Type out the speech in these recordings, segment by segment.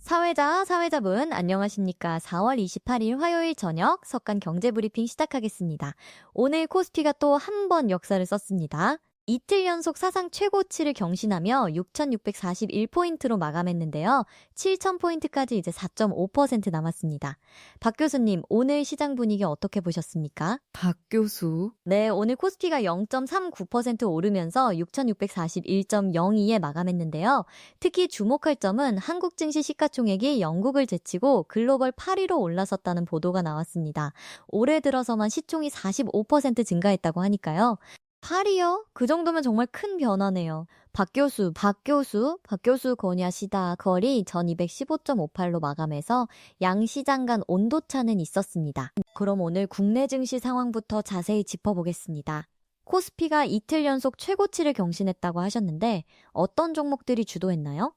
사회자분, 안녕하십니까. 4월 28일 화요일 저녁 석간 경제브리핑 시작하겠습니다. 오늘 코스피가 또 한 번 역사를 썼습니다. 이틀 연속 사상 최고치를 경신하며 6,641포인트로 마감했는데요. 7,000포인트까지 이제 4.5% 남았습니다. 박 교수님, 오늘 시장 분위기 어떻게 보셨습니까? 박 교수. 네, 오늘 코스피가 0.39% 오르면서 6,641.02에 마감했는데요. 특히 주목할 점은 한국 증시 시가총액이 영국을 제치고 글로벌 8위로 올라섰다는 보도가 나왔습니다. 올해 들어서만 시총이 45% 증가했다고 하니까요. 8위요? 그 정도면 정말 큰 변화네요. 박 교수 거냐시다 거리 1215.58로 마감해서 양시장 간 온도차는 있었습니다. 그럼 오늘 국내 증시 상황부터 자세히 짚어보겠습니다. 코스피가 이틀 연속 최고치를 경신했다고 하셨는데 어떤 종목들이 주도했나요?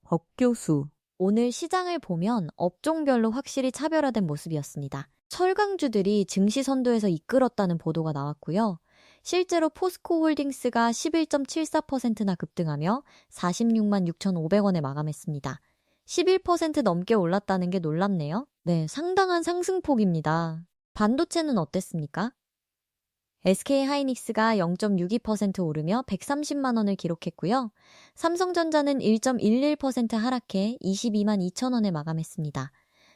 박 교수. 오늘 시장을 보면 업종별로 확실히 차별화된 모습이었습니다. 철강주들이 증시 선도에서 이끌었다는 보도가 나왔고요. 실제로 포스코홀딩스가 11.74%나 급등하며 46만 6,500원에 마감했습니다. 11% 넘게 올랐다는 게 놀랍네요. 네, 상당한 상승폭입니다. 반도체는 어땠습니까? SK하이닉스가 0.62% 오르며 130만 원을 기록했고요. 삼성전자는 1.11% 하락해 22만 2천 원에 마감했습니다.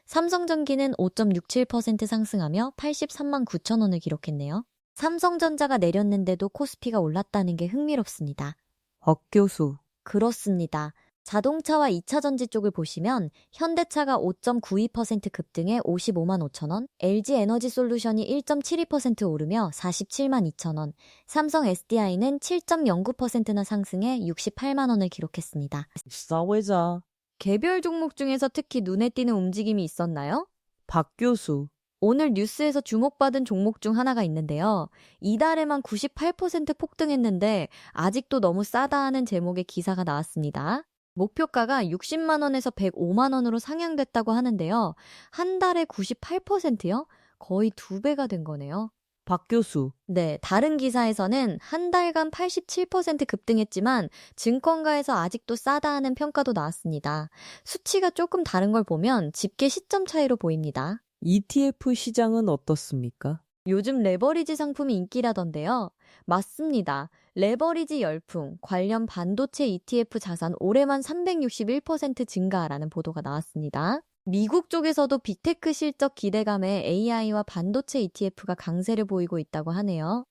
삼성전기는 5.67% 상승하며 83만 9천 원을 기록했네요. 삼성전자가 내렸는데도 코스피가 올랐다는 게 흥미롭습니다. 박 교수. 그렇습니다. 자동차와 2차 전지 쪽을 보시면 현대차가 5.92% 급등해 55만 5천 원, LG에너지솔루션이 1.72% 오르며 47만 2천 원, 삼성 SDI는 7.09%나 상승해 68만 원을 기록했습니다. 사회자. 개별 종목 중에서 특히 눈에 띄는 움직임이 있었나요? 박 교수. 오늘 뉴스에서 주목받은 종목 중 하나가 있는데요. 이달에만 98% 폭등했는데 아직도 너무 싸다 하는 제목의 기사가 나왔습니다. 목표가가 60만 원에서 105만 원으로 상향됐다고 하는데요. 한 달에 98%요? 거의 2배가 된 거네요. 박 교수. 네, 다른 기사에서는 한 달간 87% 급등했지만 증권가에서 아직도 싸다 하는 평가도 나왔습니다. 수치가 조금 다른 걸 보면 집계 시점 차이로 보입니다. ETF 시장은 어떻습니까? 요즘 레버리지 상품이 인기라던데요. 맞습니다. 레버리지 열풍, 관련 반도체 ETF 자산 올해만 361% 증가라는 보도가 나왔습니다. 미국 쪽에서도 빅테크 실적 기대감에 AI와 반도체 ETF가 강세를 보이고 있다고 하네요.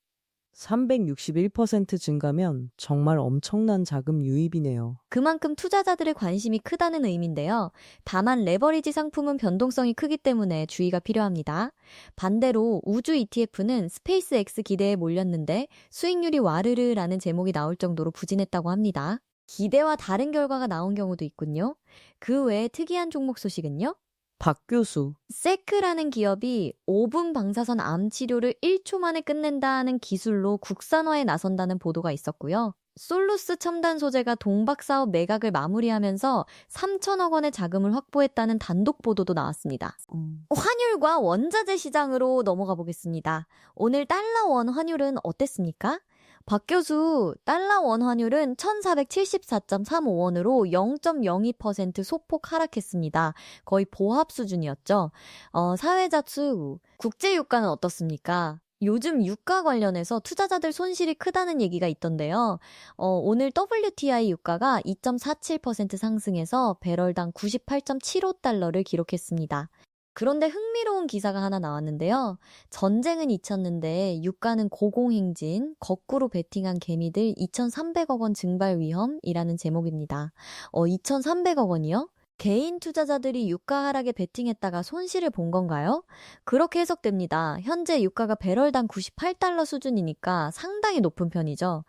361% 증가면 정말 엄청난 자금 유입이네요. 그만큼 투자자들의 관심이 크다는 의미인데요. 다만 레버리지 상품은 변동성이 크기 때문에 주의가 필요합니다. 반대로 우주 ETF는 스페이스X 기대에 몰렸는데 수익률이 와르르라는 제목이 나올 정도로 부진했다고 합니다. 기대와 다른 결과가 나온 경우도 있군요. 그 외에 특이한 종목 소식은요? 박 교수. 세크라는 기업이 5분 방사선 암 치료를 1초 만에 끝낸다는 기술로 국산화에 나선다는 보도가 있었고요. 솔루스 첨단 소재가 동박 사업 매각을 마무리하면서 3천억 원의 자금을 확보했다는 단독 보도도 나왔습니다. 환율과 원자재 시장으로 넘어가 보겠습니다. 오늘 달러 원 환율은 어땠습니까? 박 교수, 달러 원 환율은 1,474.35원으로 0.02% 소폭 하락했습니다. 거의 보합 수준이었죠. 사회자 수, 국제 유가는 어떻습니까? 요즘 유가 관련해서 투자자들 손실이 크다는 얘기가 있던데요. 오늘 WTI 유가가 2.47% 상승해서 배럴당 98.75달러를 기록했습니다. 그런데 흥미로운 기사가 하나 나왔는데요. 전쟁은 잊혔는데 유가는 고공행진, 거꾸로 베팅한 개미들 2,300억 원 증발 위험이라는 제목입니다. 2,300억 원이요? 개인 투자자들이 유가 하락에 베팅했다가 손실을 본 건가요? 그렇게 해석됩니다. 현재 유가가 배럴당 98달러 수준이니까 상당히 높은 편이죠.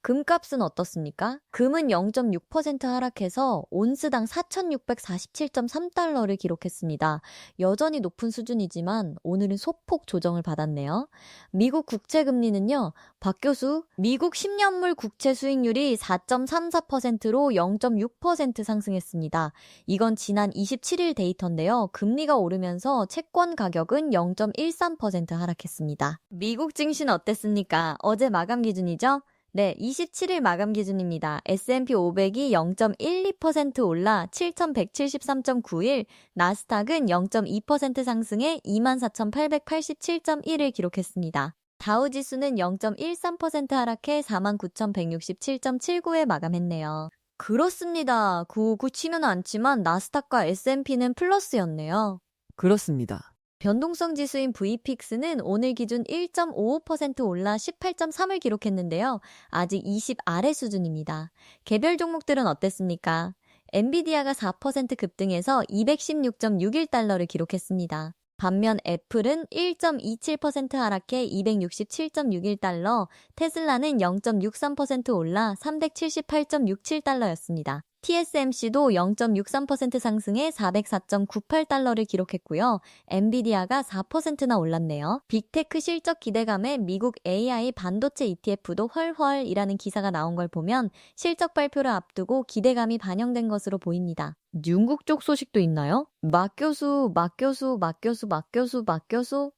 금값은 어떻습니까? 금은 0.6% 하락해서 온스당 4,647.3달러를 기록했습니다. 여전히 높은 수준이지만 오늘은 소폭 조정을 받았네요. 미국 국채금리는요. 박 교수, 미국 10년물 국채 수익률이 4.34%로 0.6% 상승했습니다. 이건 지난 27일 데이터인데요. 금리가 오르면서 채권 가격은 0.13% 하락했습니다. 미국 증시는 어땠습니까? 어제 마감 기준이죠? 네, 27일 마감 기준입니다. S&P 500이 0.12% 올라 7,173.91, 나스닥은 0.2% 상승해 24,887.1을 기록했습니다. 다우지수는 0.13% 하락해 49,167.79에 마감했네요. 그렇습니다. 999 치는 않지만 나스닥과 S&P는 플러스였네요. 그렇습니다. 변동성 지수인 VPIX는 오늘 기준 1.55% 올라 18.3을 기록했는데요. 아직 20 아래 수준입니다. 개별 종목들은 어땠습니까? 엔비디아가 4% 급등해서 216.61달러를 기록했습니다. 반면 애플은 1.27% 하락해 267.61달러, 테슬라는 0.63% 올라 378.67달러였습니다. TSMC도 0.63% 상승해 404.98달러를 기록했고요. 엔비디아가 4%나 올랐네요. 빅테크 실적 기대감에 미국 AI 반도체 ETF도 헐헐이라는 기사가 나온 걸 보면 실적 발표를 앞두고 기대감이 반영된 것으로 보입니다. 중국 쪽 소식도 있나요? 막 교수.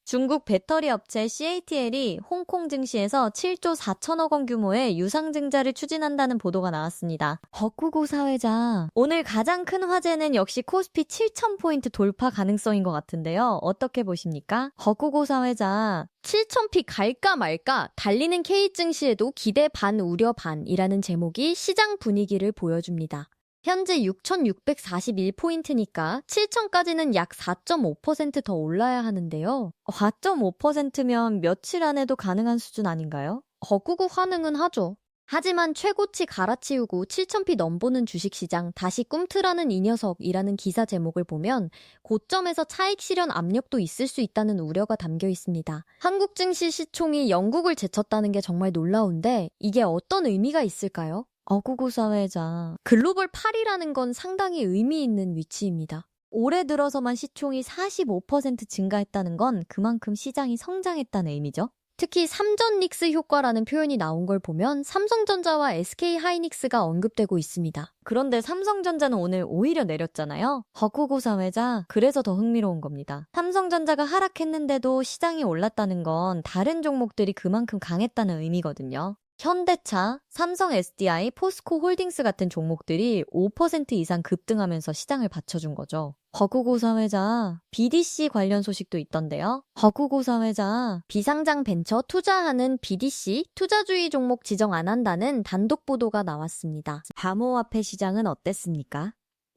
중국 배터리 업체 CATL이 홍콩 증시에서 7조 4천억 원 규모의 유상증자를 추진한다는 보도가 나왔습니다. 헛구고 사회자. 오늘 가장 큰 화제는 역시 코스피 7,000포인트 돌파 가능성인 것 같은데요. 어떻게 보십니까? 헛구고 사회자. 7,000피 갈까 말까 달리는 K증시에도 기대 반 우려 반이라는 제목이 시장 분위기를 보여줍니다. 현재 6,641포인트니까 7,000까지는 약 4.5% 더 올라야 하는데요. 4.5%면 며칠 안에도 가능한 수준 아닌가요? 거꾸고 환응은 하죠. 하지만 최고치 갈아치우고 7,000피 넘보는 주식시장 다시 꿈틀하는 이 녀석이라는 기사 제목을 보면 고점에서 차익 실현 압력도 있을 수 있다는 우려가 담겨 있습니다. 한국 증시 시총이 영국을 제쳤다는 게 정말 놀라운데 이게 어떤 의미가 있을까요? 어구구 사회자. 글로벌 8이라는 건 상당히 의미 있는 위치입니다. 올해 들어서만 시총이 45% 증가했다는 건 그만큼 시장이 성장했다는 의미죠. 특히 삼전 닉스 효과라는 표현이 나온 걸 보면 삼성전자와 SK하이닉스가 언급되고 있습니다. 그런데 삼성전자는 오늘 오히려 내렸잖아요. 허구고 사회자. 그래서 더 흥미로운 겁니다. 삼성전자가 하락했는데도 시장이 올랐다는 건 다른 종목들이 그만큼 강했다는 의미거든요. 현대차, 삼성 SDI, 포스코 홀딩스 같은 종목들이 5% 이상 급등하면서 시장을 받쳐준 거죠. 허구고 사회자, BDC 관련 소식도 있던데요. 허구고 사회자, 비상장 벤처 투자하는 BDC 투자주의 종목 지정 안 한다는 단독 보도가 나왔습니다. 암호화폐 시장은 어땠습니까?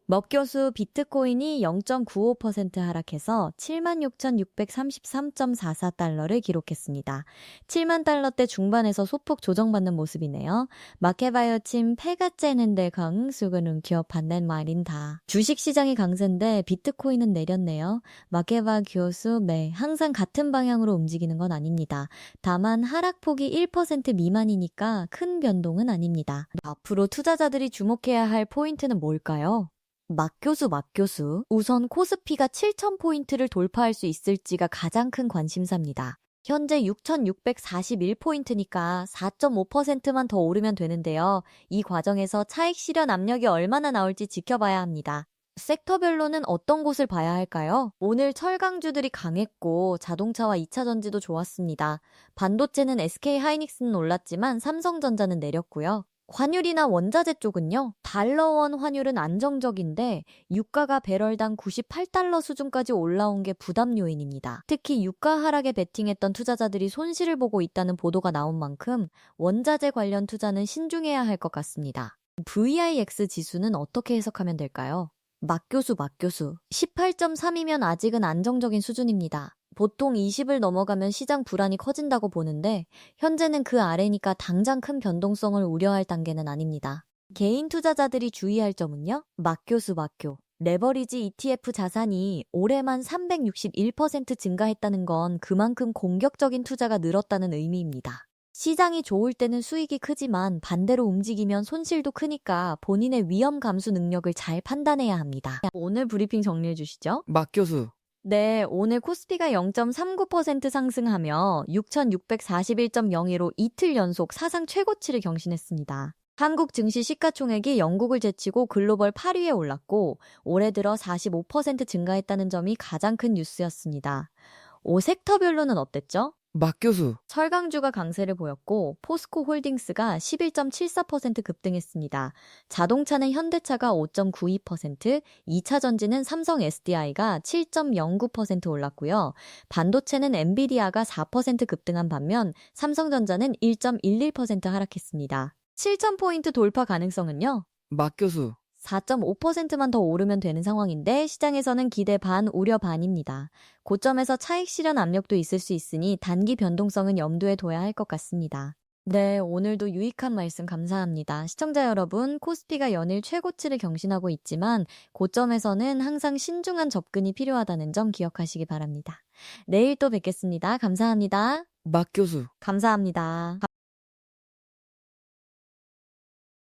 먹교수 비트코인이 0.95% 하락해서 76,633.44달러를 기록했습니다. 7만 달러대 중반에서 소폭 조정받는 모습이네요. 마케바이오침 폐가 째는데 강수근은 기업 받는 말인다. 주식시장이 강세인데 비트코인은 내렸네요. 마케바 교수 항상 같은 방향으로 움직이는 건 아닙니다. 다만 하락폭이 1% 미만이니까 큰 변동은 아닙니다. 앞으로 투자자들이 주목해야 할 포인트는 뭘까요? 막교수. 우선 코스피가 7,000포인트를 돌파할 수 있을지가 가장 큰 관심사입니다. 현재 6,641포인트니까 4.5%만 더 오르면 되는데요. 이 과정에서 차익 실현 압력이 얼마나 나올지 지켜봐야 합니다. 섹터별로는 어떤 곳을 봐야 할까요? 오늘 철강주들이 강했고 자동차와 2차전지도 좋았습니다. 반도체는 SK하이닉스는 올랐지만 삼성전자는 내렸고요. 환율이나 원자재 쪽은요. 달러원 환율은 안정적인데 유가가 배럴당 98달러 수준까지 올라온 게 부담 요인입니다. 특히 유가 하락에 베팅했던 투자자들이 손실을 보고 있다는 보도가 나온 만큼 원자재 관련 투자는 신중해야 할 것 같습니다. VIX 지수는 어떻게 해석하면 될까요? 막교수. 18.3이면 아직은 안정적인 수준입니다. 보통 20을 넘어가면 시장 불안이 커진다고 보는데 현재는 그 아래니까 당장 큰 변동성을 우려할 단계는 아닙니다. 개인 투자자들이 주의할 점은요. 막교수. 레버리지 ETF 자산이 올해만 361% 증가했다는 건 그만큼 공격적인 투자가 늘었다는 의미입니다. 시장이 좋을 때는 수익이 크지만 반대로 움직이면 손실도 크니까 본인의 위험 감수 능력을 잘 판단해야 합니다. 오늘 브리핑 정리해 주시죠. 막교수. 네, 오늘 코스피가 0.39% 상승하며 6,641.02로 이틀 연속 사상 최고치를 경신했습니다. 한국 증시 시가총액이 영국을 제치고 글로벌 8위에 올랐고 올해 들어 45% 증가했다는 점이 가장 큰 뉴스였습니다. 섹터별로는 어땠죠? 막 교수. 철강주가 강세를 보였고 포스코 홀딩스가 11.74% 급등했습니다. 자동차는 현대차가 5.92%, 2차 전지는 삼성 SDI가 7.09% 올랐고요. 반도체는 엔비디아가 4% 급등한 반면 삼성전자는 1.11% 하락했습니다. 7,000포인트 돌파 가능성은요? 막 교수. 4.5%만 더 오르면 되는 상황인데 시장에서는 기대 반, 우려 반입니다. 고점에서 차익 실현 압력도 있을 수 있으니 단기 변동성은 염두에 둬야 할 것 같습니다. 네, 오늘도 유익한 말씀 감사합니다. 시청자 여러분, 코스피가 연일 최고치를 경신하고 있지만 고점에서는 항상 신중한 접근이 필요하다는 점 기억하시기 바랍니다. 내일 또 뵙겠습니다. 감사합니다. 막 교수. 감사합니다.